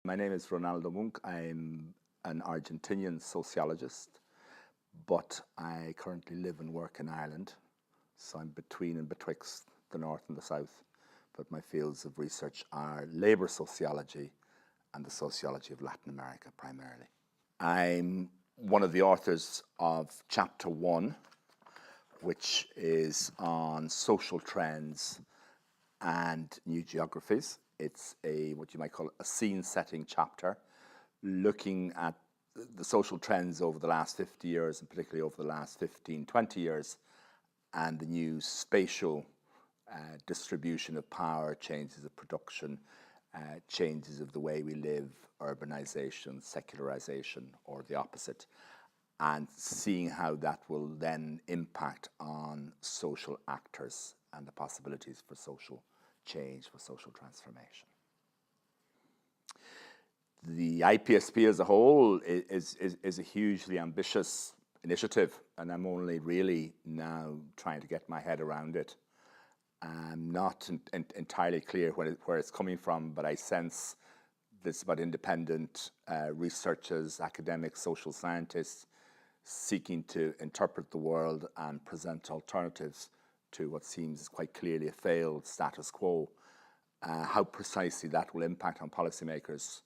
My name is Ronaldo Munck. I'm an Argentinian sociologist, but I currently live and work in Ireland. So I'm between and betwixt the north and the south. But my fields of research are labour sociology and the sociology of Latin America primarily. I'm one of the authors of Chapter 1, which is on social trends and new geographies. It's what you might call a scene-setting chapter, looking at the social trends over the last 50 years, and particularly over the last 15, 20 years, and the new spatial distribution of power, changes of production, changes of the way we live, urbanization, secularization, or the opposite, and seeing how that will then impact on social actors and the possibilities for social change, for social transformation. The IPSP as a whole is a hugely ambitious initiative, and I'm only really now trying to get my head around it. I'm not entirely clear where it's coming from, but I sense this about independent researchers, academics, social scientists seeking to interpret the world and present alternatives to what seems quite clearly a failed status quo. How precisely that will impact on policymakers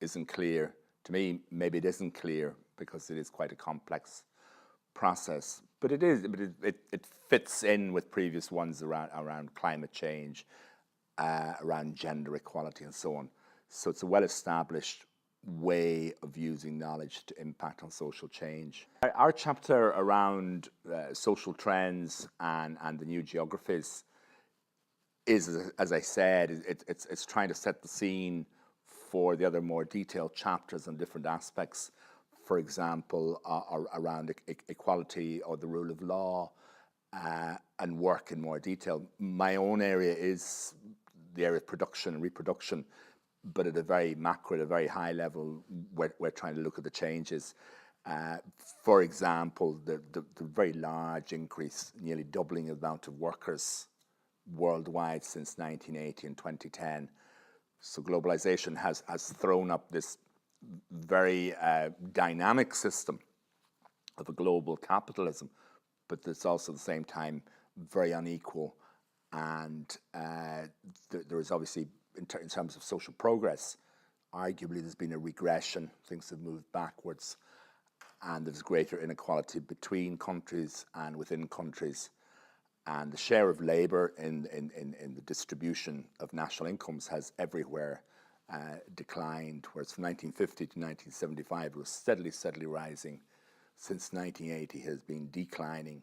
isn't clear. To me, maybe it isn't clear because it is quite a complex process. But it fits in with previous ones around climate change, around gender equality and so on. So it's a well-established way of using knowledge to impact on social change. Our chapter around social trends and the new geographies is, as I said, it's trying to set the scene for the other more detailed chapters on different aspects. For example, around equality or the rule of law, and work in more detail. My own area is the area of production and reproduction, but at a very macro, at a very high level, we're trying to look at the changes. For example, the very large increase, nearly doubling of the amount of workers worldwide since 1980 and 2010. So globalization has thrown up this very dynamic system of a global capitalism, but it's also at the same time very unequal. And there is obviously, in terms of social progress, arguably there's been a regression. Things have moved backwards, and there's greater inequality between countries and within countries. And the share of labour in the distribution of national incomes has everywhere declined, whereas from 1950 to 1975 it was steadily rising. Since 1980 it has been declining,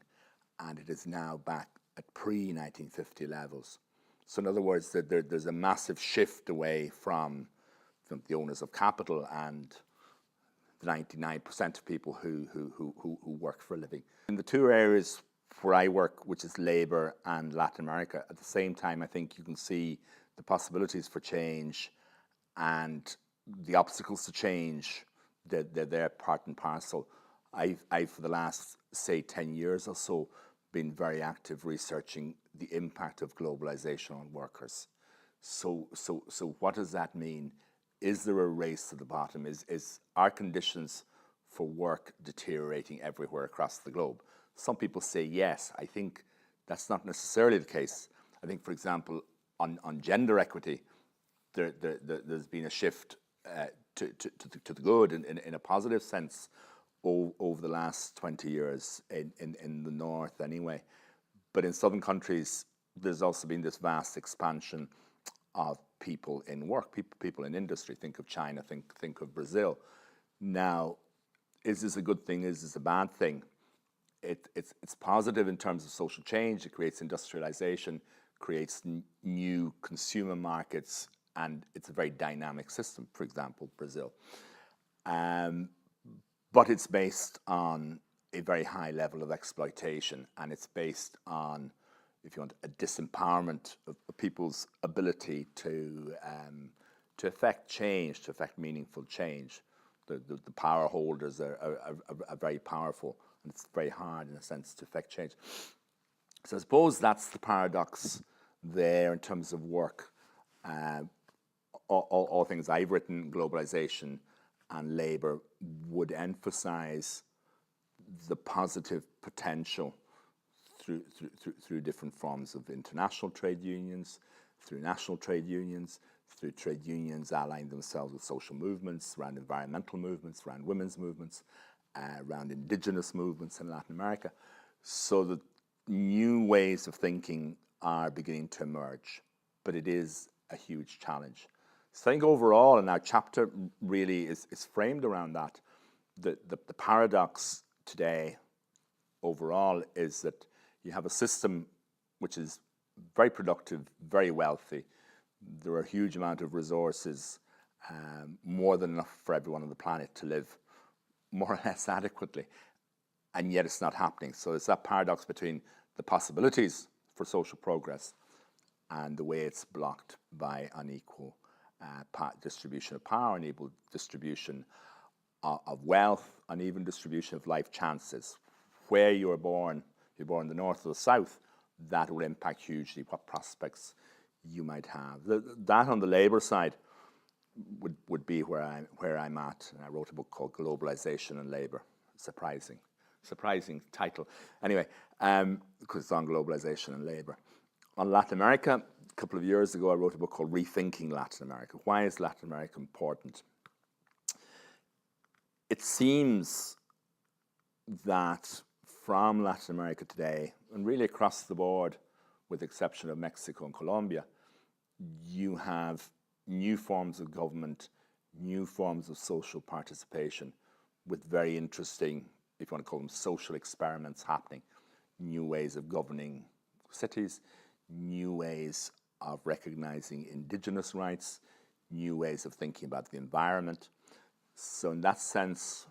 and it is now back at pre-1950 levels. So in other words, there's a massive shift away from the owners of capital and the 99% of people who work for a living. In the two areas where I work, which is labour and Latin America, at the same time I think you can see the possibilities for change and the obstacles to change. They're there part and parcel. I've for the last, say, 10 years or so been very active researching the impact of globalization on workers. So what does that mean? Is there a race to the bottom? Is our conditions for work deteriorating everywhere across the globe? Some people say yes. I think that's not necessarily the case. I think, for example, on gender equity, there's been a shift to the good in a positive sense over the last 20 years in the north anyway. But in southern countries, there's also been this vast expansion of people in work, people in industry. Think of China, think of Brazil. Now, is this a good thing? Is this a bad thing? It's positive in terms of social change. It creates industrialization, creates new consumer markets, and it's a very dynamic system, for example, Brazil. But it's based on a very high level of exploitation, and it's based on, if you want, a disempowerment of people's ability to affect change, to affect meaningful change. The power holders are very powerful, and it's very hard, in a sense, to affect change. So I suppose that's the paradox there in terms of work. all things I've written, globalization and labor, would emphasize the positive potential through different forms of international trade unions, through national trade unions, through trade unions allying themselves with social movements, around environmental movements, around women's movements, around indigenous movements in Latin America, so that new ways of thinking are beginning to emerge. But it is a huge challenge. So I think overall, and our chapter really is framed around that. The paradox today overall is that you have a system which is very productive, very wealthy. There are a huge amount of resources, more than enough for everyone on the planet to live more or less adequately, and yet it's not happening. So it's that paradox between the possibilities for social progress and the way it's blocked by unequal distribution of power, unequal distribution of wealth, uneven distribution of life chances. Where you're born in the north or the south, that will impact hugely what prospects you might have. That on the labour side would be where I'm at. And I wrote a book called Globalization and Labour. Surprising title. Anyway, because it's on globalization and labour. On Latin America, a couple of years ago, I wrote a book called Rethinking Latin America. Why is Latin America important? It seems that from Latin America today, and really across the board, with the exception of Mexico and Colombia, you have new forms of government, new forms of social participation, with very interesting, if you want to call them social experiments happening, new ways of governing cities, new ways of recognizing indigenous rights, new ways of thinking about the environment. So in that sense,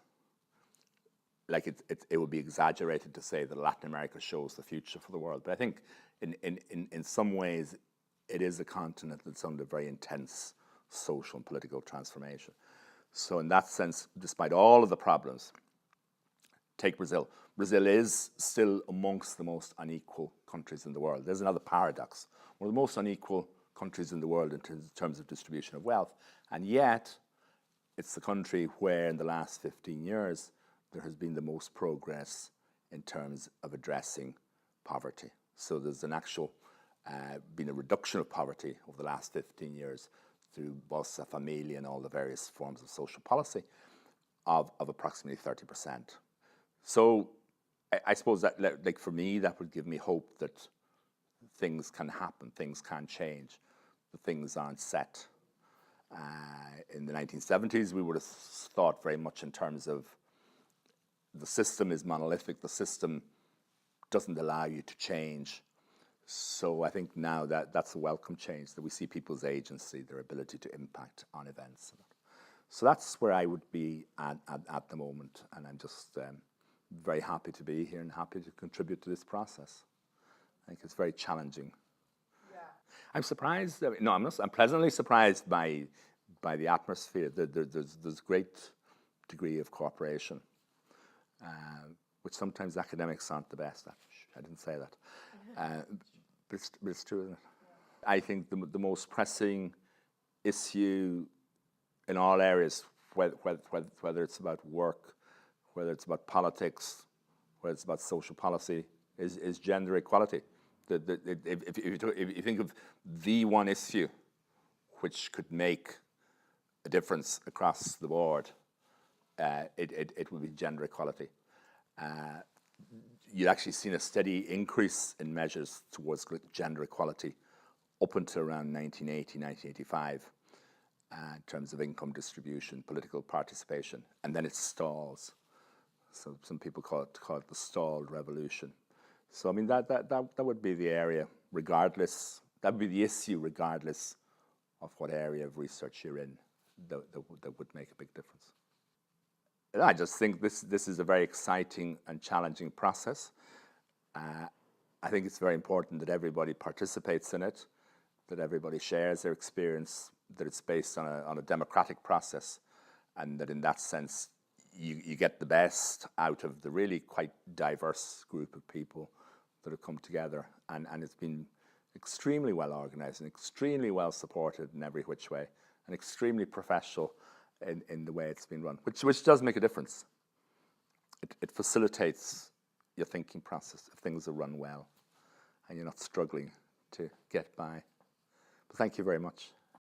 like it would be exaggerated to say that Latin America shows the future for the world. But I think in some ways, it is a continent that's under very intense social and political transformation. So in that sense, despite all of the problems, take Brazil. Brazil is still amongst the most unequal countries in the world. There's another paradox. One of the most unequal countries in the world in terms of distribution of wealth. And yet, it's the country where in the last 15 years, there has been the most progress in terms of addressing poverty. So there's an actual, been a reduction of poverty over the last 15 years through Bolsa Familia and all the various forms of social policy of approximately 30%. So I suppose that, like for me, that would give me hope that things can happen, things can change, that things aren't set. In the 1970s, we would have thought very much in terms of the system is monolithic, the system doesn't allow you to change. So I think now that's a welcome change, that we see people's agency, their ability to impact on events. So that's where I would be at the moment, and I'm just very happy to be here and happy to contribute to this process. I think it's very challenging. Yeah. I'm surprised. No, I'm not. I'm pleasantly surprised by the atmosphere. There's great degree of cooperation, which sometimes academics aren't the best at. I didn't say that, but it's true, isn't it? Yeah. I think the most pressing issue in all areas, whether it's about work, whether it's about politics, whether it's about social policy, is gender equality. If you think of the one issue which could make a difference across the board, it would be gender equality. You'd actually seen a steady increase in measures towards gender equality up until around 1980, 1985, in terms of income distribution, political participation, and then it stalls. So some people call it the stalled revolution. So I mean that would be the area, regardless. That would be the issue, regardless of what area of research you're in. That would make a big difference. And I just think this is a very exciting and challenging process. I think it's very important that everybody participates in it, that everybody shares their experience, that it's based on a democratic process, and that in that sense you get the best out of the really quite diverse group of people that have come together, and it's been extremely well organized and extremely well supported in every which way. and extremely professional in the way it's been run, which does make a difference. It facilitates your thinking process if things are run well and you're not struggling to get by. But thank you very much.